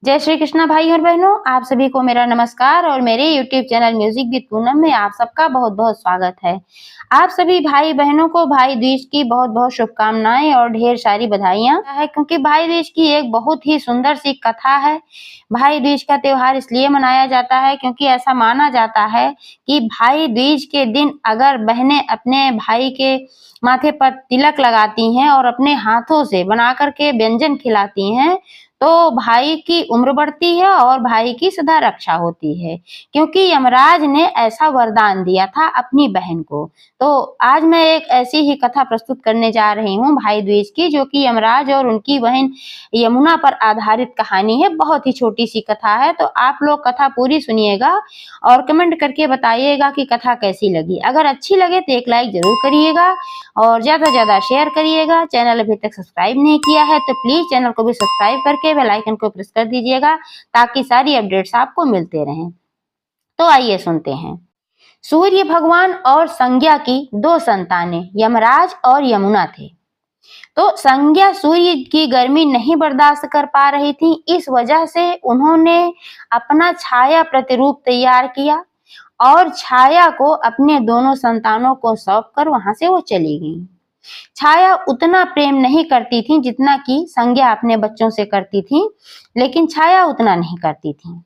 जय श्री कृष्णा भाई और बहनों, आप सभी को मेरा नमस्कार और मेरे YouTube channel music with Poonam में आप सबका बहुत बहुत स्वागत है। आप सभी भाई बहनों को भाई दूज की बहुत बहुत शुभकामनाएं और ढेर सारी बधाइयां है, क्योंकि भाई दूज की एक बहुत ही सुंदर सी कथा है। भाई दूज का त्योहार इसलिए मनाया जाता है क्योंकि ऐसा माना जाता है कि भाई दूज के दिन अगर बहनें अपने भाई के माथे पर तिलक लगाती हैं और अपने हाथों से बना करके व्यंजन खिलाती हैं तो भाई की उम्र बढ़ती है और भाई की सदा रक्षा होती है, क्योंकि यमराज ने ऐसा वरदान दिया था अपनी बहन को। तो आज मैं एक ऐसी ही कथा प्रस्तुत करने जा रही हूँ भाई दूज की, जो कि यमराज और उनकी बहन यमुना पर आधारित कहानी है। बहुत ही छोटी सी कथा है, तो आप लोग कथा पूरी सुनिएगा और कमेंट करके बताइएगा कि कथा कैसी लगी। अगर अच्छी लगे तो एक लाइक जरूर करिएगा और ज्यादा से ज्यादा शेयर करिएगा। चैनल अभी तक सब्सक्राइब नहीं किया है तो प्लीज चैनल को भी सब्सक्राइब करके बेल आइकन को प्रेस कर दीजिएगा ताकि सारी अपडेट्स आपको मिलते रहें। तो आइए सुनते हैं। सूर्य भगवान और संज्ञा की दो संतानें यमराज और यमुना थे। तो संज्ञा सूर्य की गर्मी नहीं बर्दाश्त कर पा रही थी, इस वजह से उन्होंने अपना छाया प्रतिरूप तैयार किया और छाया को अपने दोनों संतानों को सौंप कर वहां से वो चली गई। छाया उतना प्रेम नहीं करती थी जितना कि संज्ञा अपने बच्चों से करती थी, लेकिन छाया उतना नहीं करती थी।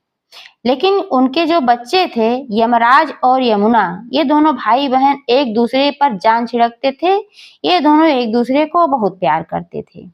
लेकिन उनके जो बच्चे थे यमराज और यमुना, ये दोनों भाई बहन एक दूसरे पर जान छिड़कते थे। ये दोनों एक दूसरे को बहुत प्यार करते थे।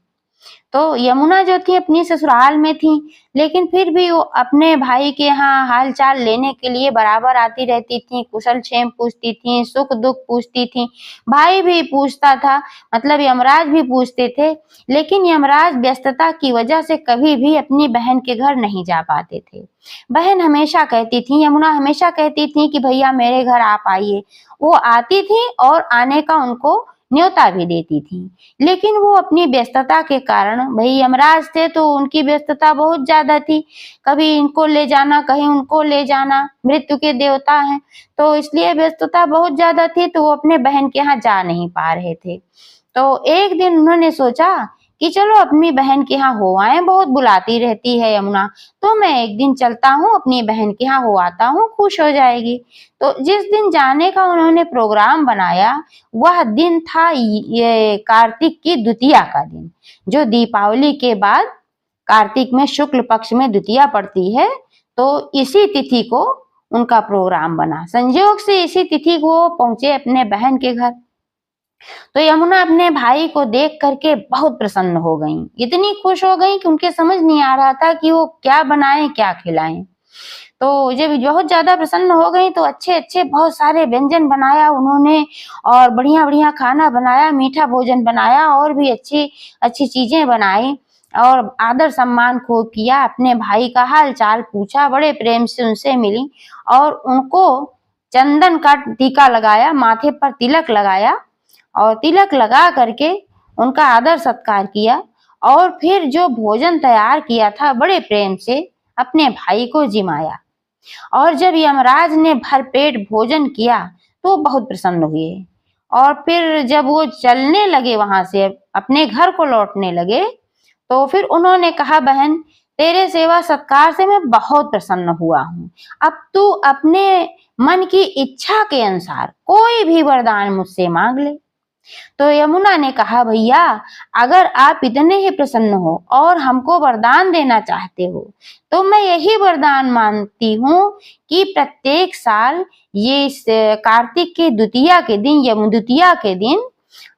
तो यमुना जो थी अपनी ससुराल में थी, लेकिन फिर भी वो अपने भाई के यहाँ हाल चाल लेने के लिए बराबर आती रहती थी, कुशल क्षेम पूछती थी, सुख दुख पूछती थी। भाई भी पूछता था, मतलब यमराज भी पूछते थे, लेकिन यमराज व्यस्तता की वजह से कभी भी अपनी बहन के घर नहीं जा पाते थे। बहन हमेशा कहती थी, यमुना हमेशा कहती थी कि भैया मेरे घर आप आइए। वो आती थी और आने का उनको न्योता भी देती थी, लेकिन वो अपनी व्यस्तता के कारण, भाई यमराज थे तो उनकी व्यस्तता बहुत ज्यादा थी, कभी इनको ले जाना कहीं उनको ले जाना, मृत्यु के देवता हैं, तो इसलिए व्यस्तता बहुत ज्यादा थी, तो वो अपने बहन के यहाँ जा नहीं पा रहे थे। तो एक दिन उन्होंने सोचा कि चलो अपनी बहन के यहाँ हो आए, बहुत बुलाती रहती है यमुना, तो मैं एक दिन चलता हूँ अपनी बहन के यहाँ हो आता हूँ, खुश हो जाएगी। तो जिस दिन जाने का उन्होंने प्रोग्राम बनाया वह दिन था ये कार्तिक की द्वितीया का दिन, जो दीपावली के बाद कार्तिक में शुक्ल पक्ष में द्वितीया पड़ती है। तो इसी तिथि को उनका प्रोग्राम बना। संयोग से इसी तिथि को पहुंचे अपने बहन के घर। तो यमुना अपने भाई को देख करके बहुत प्रसन्न हो गईं, इतनी खुश हो गईं कि उनके समझ नहीं आ रहा था कि वो क्या बनाएं क्या खिलाएं। तो जब बहुत ज्यादा प्रसन्न हो गई तो अच्छे अच्छे बहुत सारे व्यंजन बनाया उन्होंने और बढ़िया बढ़िया खाना बनाया, मीठा भोजन बनाया और भी अच्छी अच्छी चीजें बनाई और आदर सम्मान खूब किया। अपने भाई का हाल चाल पूछा, बड़े प्रेम से उनसे मिली और उनको चंदन का टीका लगाया, माथे पर तिलक लगाया और तिलक लगा करके उनका आदर सत्कार किया और फिर जो भोजन तैयार किया था बड़े प्रेम से अपने भाई को जिमाया। और जब यमराज ने भरपेट भोजन किया तो बहुत प्रसन्न हुए और फिर जब वो चलने लगे, वहां से अपने घर को लौटने लगे, तो फिर उन्होंने कहा, बहन तेरे सेवा सत्कार से मैं बहुत प्रसन्न हुआ हूँ, अब तू अपने मन की इच्छा के अनुसार कोई भी वरदान मुझसे मांग ले। तो यमुना ने कहा, भैया अगर आप इतने ही प्रसन्न हो और हमको वरदान देना चाहते हो तो मैं यही वरदान मांगती हूँ कि प्रत्येक साल ये कार्तिक के द्वितीया के दिन, यम द्वितीया के दिन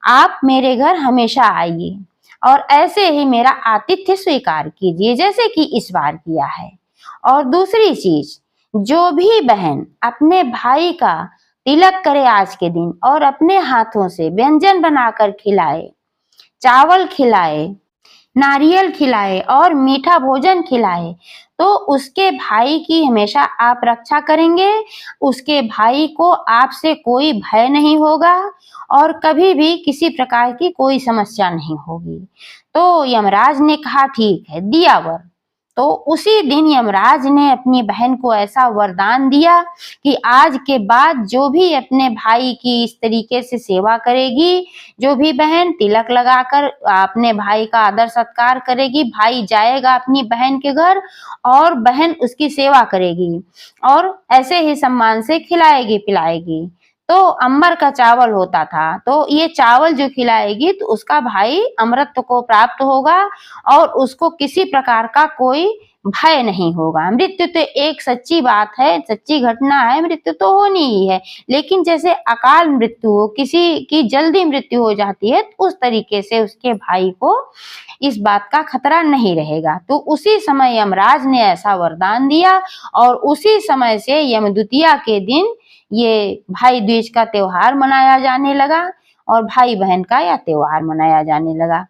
आप मेरे घर हमेशा आइए और ऐसे ही मेरा आतिथ्य स्वीकार कीजिए जैसे कि इस बार किया है। और दूसरी चीज, जो भी बहन अपने भाई का तिलक करे आज के दिन और अपने हाथों से व्यंजन बनाकर खिलाए, चावल खिलाए, नारियल खिलाए और मीठा भोजन खिलाए, तो उसके भाई की हमेशा आप रक्षा करेंगे, उसके भाई को आपसे कोई भय नहीं होगा और कभी भी किसी प्रकार की कोई समस्या नहीं होगी। तो यमराज ने कहा, ठीक है, दिया वर। तो उसी दिन यमराज ने अपनी बहन को ऐसा वरदान दिया कि आज के बाद जो भी अपने भाई की इस तरीके से सेवा करेगी, जो भी बहन तिलक लगाकर अपने भाई का आदर सत्कार करेगी, भाई जाएगा अपनी बहन के घर और बहन उसकी सेवा करेगी और ऐसे ही सम्मान से खिलाएगी पिलाएगी। तो अंबर का चावल होता था, तो ये चावल जो खिलाएगी तो उसका भाई अमृत को प्राप्त होगा और उसको किसी प्रकार का कोई भय नहीं होगा। मृत्यु तो एक सच्ची बात है, सच्ची घटना है, मृत्यु तो होनी ही है, लेकिन जैसे अकाल मृत्यु हो, किसी की जल्दी मृत्यु हो जाती है, तो उस तरीके से उसके भाई को इस बात का खतरा नहीं रहेगा। तो उसी समय यमराज ने ऐसा वरदान दिया और उसी समय से यमद्वितीया के दिन ये भाई दूज का त्योहार मनाया जाने लगा और भाई बहन का यह त्योहार मनाया जाने लगा।